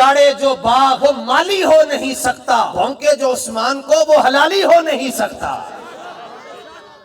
اجاڑے جو باغ وہ مالی ہو نہیں سکتا، بھونکے جو عثمان کو وہ حلالی ہو نہیں سکتا۔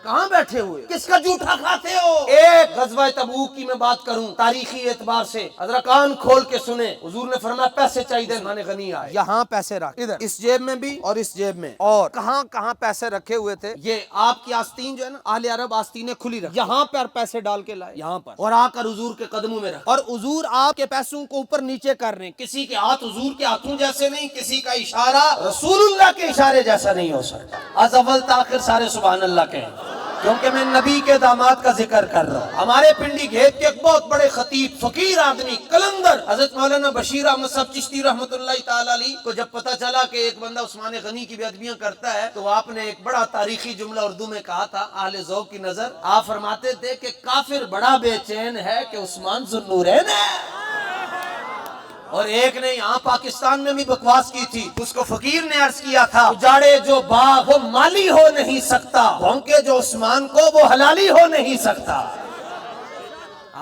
کہاں بیٹھے ہوئے، کس کا جھوٹا کھاتے ہو؟ ایک غزوہ تبوک کی میں بات کروں تاریخی اعتبار سے، حضرت کان کھول کے سنیں، حضور نے فرمایا پیسے چاہیے، عثمان غنی آئے، یہاں پیسے رکھ، ادھر اس جیب میں بھی اور اس جیب میں، اور کہاں کہاں پیسے رکھے ہوئے تھے، یہ آپ کی آستین جو ہے نا، اہل عرب آستینیں کھلی رکھ، یہاں پر پیسے ڈال کے لائے، یہاں پر، اور آ کر حضور کے قدموں میں رکھ، اور حضور آپ کے پیسوں کو اوپر نیچے کر رہے ہیں، کسی کے ہاتھ حضور کے ہاتھوں جیسے نہیں، کسی کا اشارہ رسول اللہ کے اشارے جیسا نہیں ہو سکتا۔ از اول تاخر سارے سبحان اللہ کہیں، کیونکہ میں نبی کے داماد کا ذکر کر رہا ہوں۔ ہمارے پنڈی گھیت کے ایک بہت بڑے خطیب، فقیر آدمی، قلندر حضرت مولانا بشیر احمد صاحب چشتی رحمۃ اللہ تعالی علیہ کو جب پتہ چلا کہ ایک بندہ عثمان غنی کی بے ادبیاں کرتا ہے، تو آپ نے ایک بڑا تاریخی جملہ اردو میں کہا تھا، اہل ذوق کی نظر، آپ فرماتے تھے کہ کافر بڑا بے چین ہے کہ عثمان ذو النورین ہے۔ اور ایک نے یہاں پاکستان میں بھی بکواس کی تھی، اس کو فقیر نے عرض کیا تھا، اجاڑے جو باغ وہ مالی ہو نہیں سکتا، بھونکے جو عثمان کو وہ حلالی ہو نہیں سکتا۔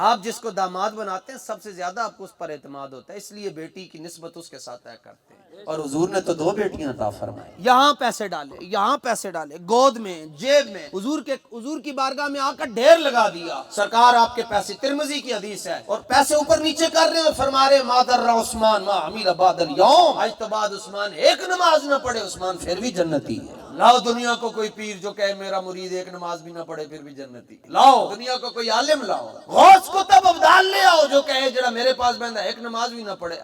آپ جس کو داماد بناتے ہیں سب سے زیادہ آپ کو اس پر اعتماد ہوتا ہے، اس لیے بیٹی کی نسبت اس کے ساتھ طے کرتے ہیں، اور حضور نے تو 2 بیٹیاں عطا فرمائی، یہاں پیسے ڈالے، یہاں پیسے ڈالے، گود میں، جیب میں، حضور کی بارگاہ میں آ کر ڈھیر لگا دیا، سرکار آپ کے پیسے، ترمذی کی حدیث ہے، اور پیسے اوپر نیچے کر رہے ہیں اور فرما رہے ما در عثمان ما عمل بعد اليوم، آج تو بعد عثمان ایک نماز نہ پڑھے عثمان پھر بھی جنتی ہے۔ لاؤ دنیا کو کوئی پیر جو کہے میرا مرید ایک نماز بھی نہ پڑھے پھر بھی جنتی، لاؤ دنیا کو کوئی عالم، لاؤ غوث کو تب ابدال لے آؤ جو کہے جڑا میرے پاس بندہ ایک نماز بھی نہ پڑھے